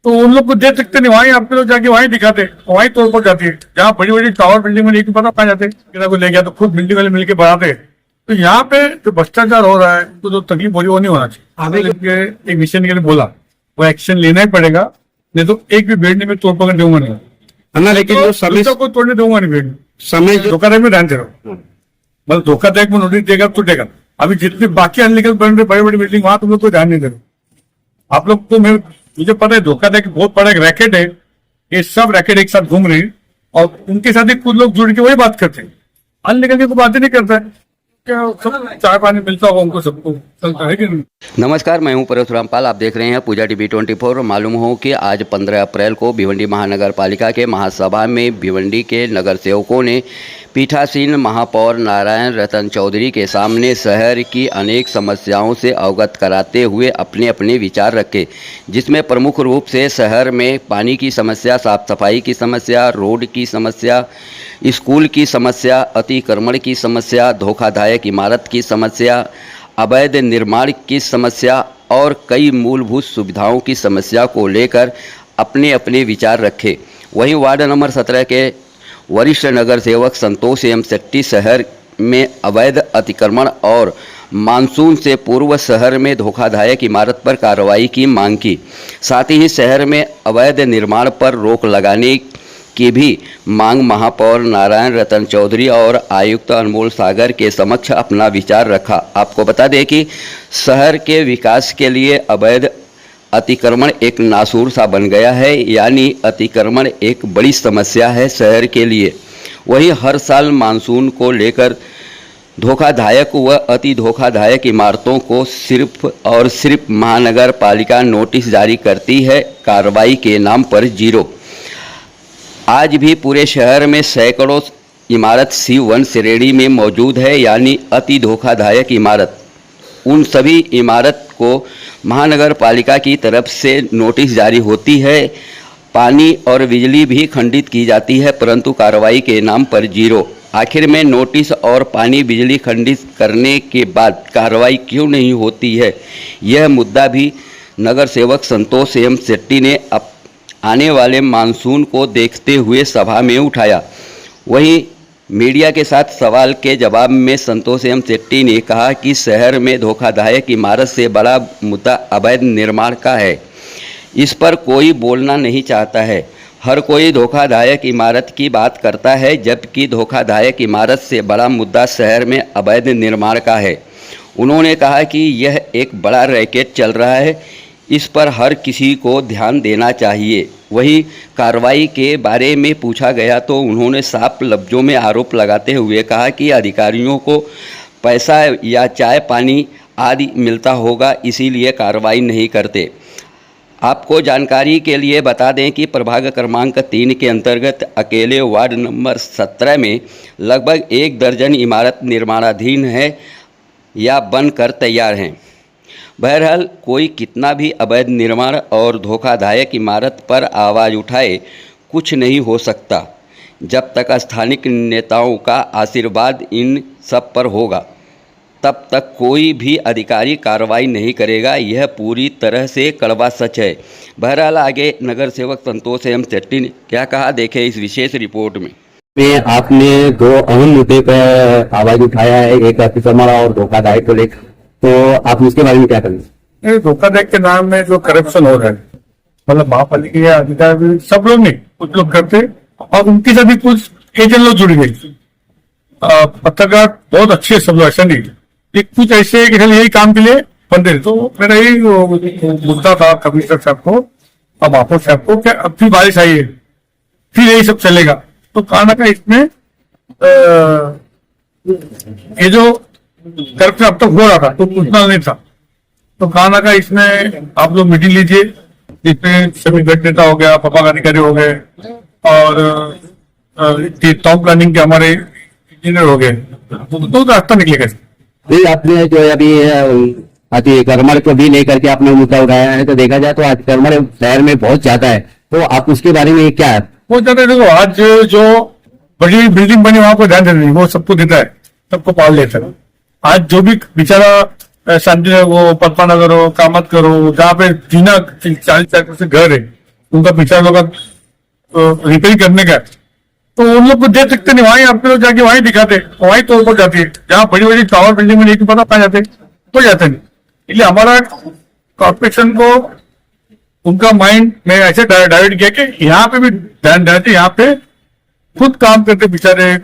तो उन लोग को दे सकते नहीं, वहीं आपके लोग जाके वहीं दिखाते, वहीं तोड़ पड़ जाती है। जहाँ बड़ी बड़ी टावर बिल्डिंग में नहीं पता कहाँ जाते, किसी को ले गया तो खुद बिल्डिंग वाले मिलकर बनाते। तो यहाँ पे जो भ्रष्टाचार हो रहा है, तो जो तकलीफ हो रही है वो नहीं होना चाहिए। एक मिशन के लिए बोला, वो एक्शन लेना ही पड़ेगा, नहीं तो एक भी बेड में तोड़ पकड़ दूंगा नहीं। अन्ना लेकिन जो समय को तोड़ने दूंगा नहीं बेड। समय जो धोखाधड़ी में ध्यान दे रहा हूँ, मतलब धोखाधड़ी में नोटिस देगा टूटेगा। अभी जितने बाकी अनलीगल बन रहे बड़ी बड़ी बिल्डिंग, वहां तुम लोग कोई ध्यान नहीं दे रहे। आप लोग तो मुझे पता है धोखाधड़ी बहुत बड़ा एक रैकेट है, ये सब रैकेट एक साथ घूम रहे हैं और उनके साथ ही कुछ लोग जुड़ के वही बात करते हैं। अनलीगल की कोई बात ही नहीं करता है, क्या सब चाय पानी मिलता होगा उनको, सबको चलता है कि नहीं। नमस्कार, मैं हूं परशुराम पाल। आप देख रहे हैं पूजा टीवी 24। मालूम हो कि आज 15 अप्रैल को भिवंडी महानगर पालिका के महासभा में भिवंडी के नगर सेवकों ने पीठासीन महापौर नारायण रतन चौधरी के सामने शहर की अनेक समस्याओं से अवगत कराते हुए अपने अपने विचार रखे, जिसमें प्रमुख रूप से शहर में पानी की समस्या, साफ सफाई की समस्या, रोड की समस्या, स्कूल की समस्या, अतिक्रमण की समस्या, धोखाधड़क इमारत की समस्या, अवैध निर्माण की समस्या और कई मूलभूत सुविधाओं की समस्या को लेकर अपने अपने विचार रखे। वहीं वार्ड नंबर 17 के वरिष्ठ नगर सेवक संतोष एम शेट्टी शहर में अवैध अतिक्रमण और मानसून से पूर्व शहर में धोखाधड़क इमारत पर कार्रवाई की मांग की। साथ ही शहर में अवैध निर्माण पर रोक लगाने की भी मांग महापौर नारायण रतन चौधरी और आयुक्त अनमोल सागर के समक्ष अपना विचार रखा। आपको बता दें कि शहर के विकास के लिए अवैध अतिक्रमण एक नासूर सा बन गया है, यानी अतिक्रमण एक बड़ी समस्या है शहर के लिए। वहीं हर साल मानसून को लेकर धोखाधड़क व अति धोखाधड़क इमारतों को सिर्फ और सिर्फ महानगर पालिका नोटिस जारी करती है, कार्रवाई के नाम पर जीरो। आज भी पूरे शहर में सैकड़ों इमारत C1 श्रेणी में मौजूद है, यानी अति धोखाधड़क इमारत। उन सभी इमारत को महानगर पालिका की तरफ से नोटिस जारी होती है, पानी और बिजली भी खंडित की जाती है, परंतु कार्रवाई के नाम पर जीरो। आखिर में नोटिस और पानी बिजली खंडित करने के बाद कार्रवाई क्यों नहीं होती है, यह मुद्दा भी नगर सेवक संतोष एम शेट्टी ने आने वाले मानसून को देखते हुए सभा में उठाया। वहीं मीडिया के साथ सवाल के जवाब में संतोष एम शेट्टी ने कहा कि शहर में धोखाधड़क इमारत से बड़ा मुद्दा अवैध निर्माण का है। इस पर कोई बोलना नहीं चाहता है। हर कोई धोखाधड़क इमारत की बात करता है, जबकि धोखाधड़क इमारत से बड़ा मुद्दा शहर में अवैध निर्माण का है। उन्होंने कहा कि यह एक बड़ा रैकेट चल रहा है, इस पर हर किसी को ध्यान देना चाहिए। वहीं कार्रवाई के बारे में पूछा गया तो उन्होंने साफ लफ्ज़ों में आरोप लगाते हुए कहा कि अधिकारियों को पैसा या चाय पानी आदि मिलता होगा, इसीलिए कार्रवाई नहीं करते। आपको जानकारी के लिए बता दें कि प्रभाग क्रमांक 3 के अंतर्गत अकेले वार्ड नंबर 17 में लगभग 1 दर्जन इमारत निर्माणाधीन है या बनकर तैयार हैं। बहरहाल कोई कितना भी अवैध निर्माण और धोखाधड़क इमारत पर आवाज़ उठाए, कुछ नहीं हो सकता जब तक स्थानीय नेताओं का आशीर्वाद इन सब पर होगा, तब तक कोई भी अधिकारी कार्रवाई नहीं करेगा। यह पूरी तरह से कड़वा सच है। बहरहाल आगे नगर सेवक संतोष एम शेट्टी ने क्या कहा, देखें इस विशेष रिपोर्ट में। आपने 2 अहम मुद्दे पर आवाज उठाया है, एक अतिक्रमण और धोखाधड़ी को लेकर, तो आप उसके बारे में क्या करेंगे? धोखाधड़ी के नाम में जो करप्शन हो रहा है, मतलब महापालिका या अधिकारी सब लोग नहीं, कुछ लोग करते और उनके साथ भी कुछ एजेंट लोग जुड़ गए। पत्रकार बहुत अच्छे सब लोग, ऐसा नहीं कि कुछ ऐसे कि यही काम के लिए बंदे। तो मेरा यही मुद्दा था कमिश्नर साहब को और महापौर साहब को, क्या अब भी बारिश आई है, फिर यही सब चलेगा। तो कहा का इसमें ये जो करप्शन अब तक हो रहा था तो उतना नहीं था, तो कहा का इसमें आप लोग मीटिंग लीजिए, जिसमें सभी गट नेता हो गया, पपा अधिकारी हो गए और टाउन प्लानिंग के हमारे इंजीनियर हो गए, तो रास्ता निकलेगा। आपने जो अभी अतिक्रमण को भी लेकर के आपने मुद्दा उठाया है, तो देखा जाए तो अतिक्रमण शहर में बहुत ज्यादा है, तो आप उसके बारे में क्या है? बहुत ज्यादा देखो, आज जो बड़ी बिल्डिंग बनी वहां को ध्यान देना नहीं, वो सबको देता है, सबको पाल लेता है। आज जो भी बेचारा शांति वो पद्मा नगर हो, कामत करो, जहाँ पे जीना 40 से घर है, उनका पिछड़ा लोग रिपेयर करने का है, तो उन लोग को दे सकते नहीं, वहीं अपने लोग जाके वहीं दिखाते, वहीं तो ऊपर जाती है, जहाँ बड़ी बड़ी टावर बिल्डिंग में नहीं पता कहाँ जाते, तो जाते नहीं। इसलिए हमारा कॉर्पोरेशन को उनका माइंड में ऐसे डाइवर्ट किया कि यहाँ पे भी ध्यान डालते, यहाँ पे खुद काम करते बेचारे,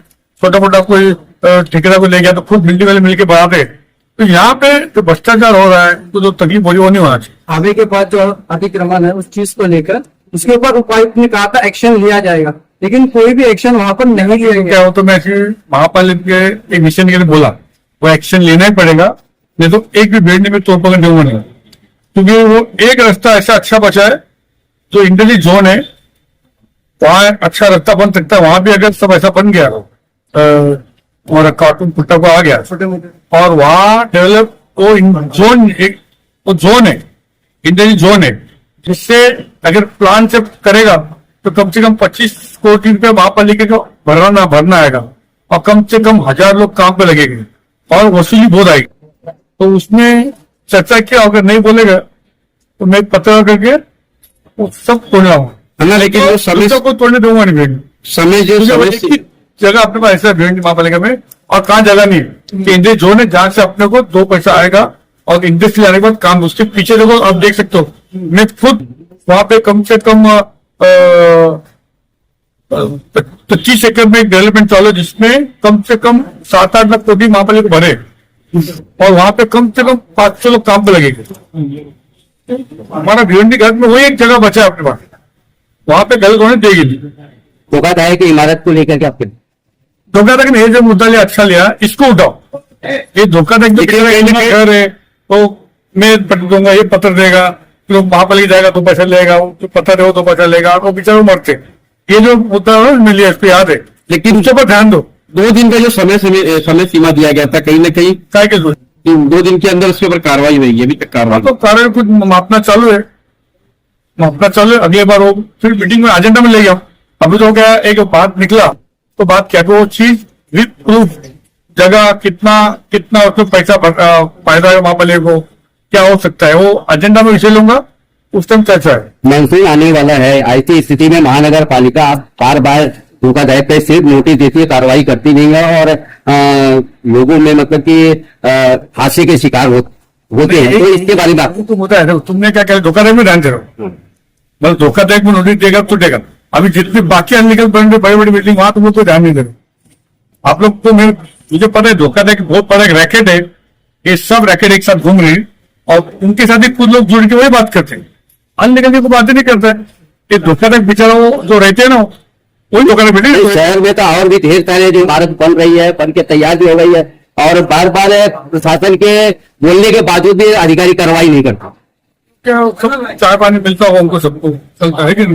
छोटा मोटा कोई ठेकेदार को ले गया तो खुद बिल्डिंग वाले मिलके बनाते। तो यहाँ पे जो भ्रष्टाचार हो रहा है, तो जो तकलीफ हो रही है वो नहीं होना चाहिए। आगे के बाद जो अतिक्रमण है उस चीज को लेकर उसके ऊपर उपायुक्त ने कहा था एक्शन लिया जाएगा, लेकिन कोई भी एक्शन वहां पर नहीं लिया गया। क्या हो, तो मैं ऐसे महापालिका के एक मिशन के लिए बोला, वो एक्शन लेना ही पड़ेगा, नहीं तो एक भी बिल्डिंग में तोड़ पकड़ दूंगा नहीं, क्योंकि वो एक रास्ता ऐसा अच्छा बचा है जो इंडस्ट्री जोन है, वहां अच्छा रास्ता बन सकता है। वहां भी अगर सब ऐसा बन गया और कार्टून पुट्टा को आ गया छोटे मोटे और वहां डेवलप वो जोन, एक वो जोन है, इंडस्ट्री जोन है, जिससे अगर प्लान से करेगा तो कम से कम 25 कोटी रुपए महापालिका को भरना आएगा और कम से कम 1000 लोग काम पे लगेंगे और वसूली बहुत आएगी। तो उसमें चर्चा किया, अगर नहीं बोलेगा तो मैं पत्र करके वो सब तोड़ लाऊंगा। अन्ना, लेकिन वो समय को तोड़ने दूंगा नहीं भेंट, समय जो क्योंकि वो समय एक ही जगह अपने पास ऐसा भेंट महापालिका में और कहाँ जगह नहीं है कि इंडस्ट्री जोन है जहां से अपने को 2 पैसा आएगा और इंडस्ट्री आने के बाद काम। उसके पीछे देखो, आप देख सकते हो, मैं खुद वहां पे कम से कम 25 एकड़ में एक डेवलपमेंट चालू है, जिसमें कम से कम 7-8 लाख कोटी महापालिका भरे और वहां पे कम से कम 500 लोग काम पे लगेंगे। हमारा भिवंडी घाट में वही एक जगह बचा है अपने पास, वहां पे गलत होने देगी नहीं। धोखाधड़ी की इमारत को लेकर के आपके धोखाधड़ी ने ये जो मुद्दा लिया, अच्छा लिया, इसको उठाओ। ये धोखाधड़ी जो कह रहा है, इनका घर है तो मैं पत्र दूंगा, ये पत्र देगा, फिर महापालिका जाएगा तो पैसा लेगा, जो पत्र है वो तो पैसा लेगा, और वो बेचारे मरते। ये जो मुद्दा है मिल लिया, इस पे याद है, लेकिन उसके ऊपर ध्यान दो। 2 दिन का जो समय सीमा दिया गया था, कहीं ना कहीं काय के 2 दिन के अंदर उसके ऊपर कार्रवाई हुई है, अभी तक कार्रवाई तो कार्य कुछ मापना चालू है, अगले बार वो फिर मीटिंग में एजेंडा में ले गया। अभी तो क्या एक बात निकला, तो बात क्या, वो चीज विद प्रूफ, जगह कितना उसमें पैसा फायदा है महापालिका को, क्या हो सकता है, वो एजेंडा में विषय लूंगा, उस टाइम चर्चा है। मानसून आने वाला है, ऐसी स्थिति में महानगर पालिका बार बार धोखाधड़ी पे सिर्फ नोटिस देती है, कार्रवाई करती नहीं है और लोगों में मतलब कि हादसे के शिकार होते हैं। तो इसके बारे में वो तो मुद्दा है, तुमने क्या कहा, धोखाधड़ी में ध्यान दे रहा हो, बस धोखाधड़ी में नोटिस देगा तो देगा। अभी जितने बाकी अनलीगल बन बड़ी बड़ी बिल्डिंग, वहां तुम तो ध्यान नहीं दे रहे। आप लोग तो मुझे पता है धोखाधड़ी बहुत बड़ा एक रैकेट है, ये सब रैकेट एक साथ घूम रही है और उनके साथ ही कुछ लोग जुड़ के वही बात करते हैं, अनलीगल की कोई बात ही नहीं करता है। ये धोखाधड़ी बेचारा वो जो रहते हैं ना, वही धोखाधड़ी बिल्डिंग। शहर में तो और भी ढेर सारे जो इमारत बन रही है, बन के तैयार भी हो गई है और बार बार प्रशासन के बोलने के बावजूद भी अधिकारी कार्रवाई नहीं करता। क्या सब चाय पानी मिलता होगा उनको, सबको चलता है कि नहीं?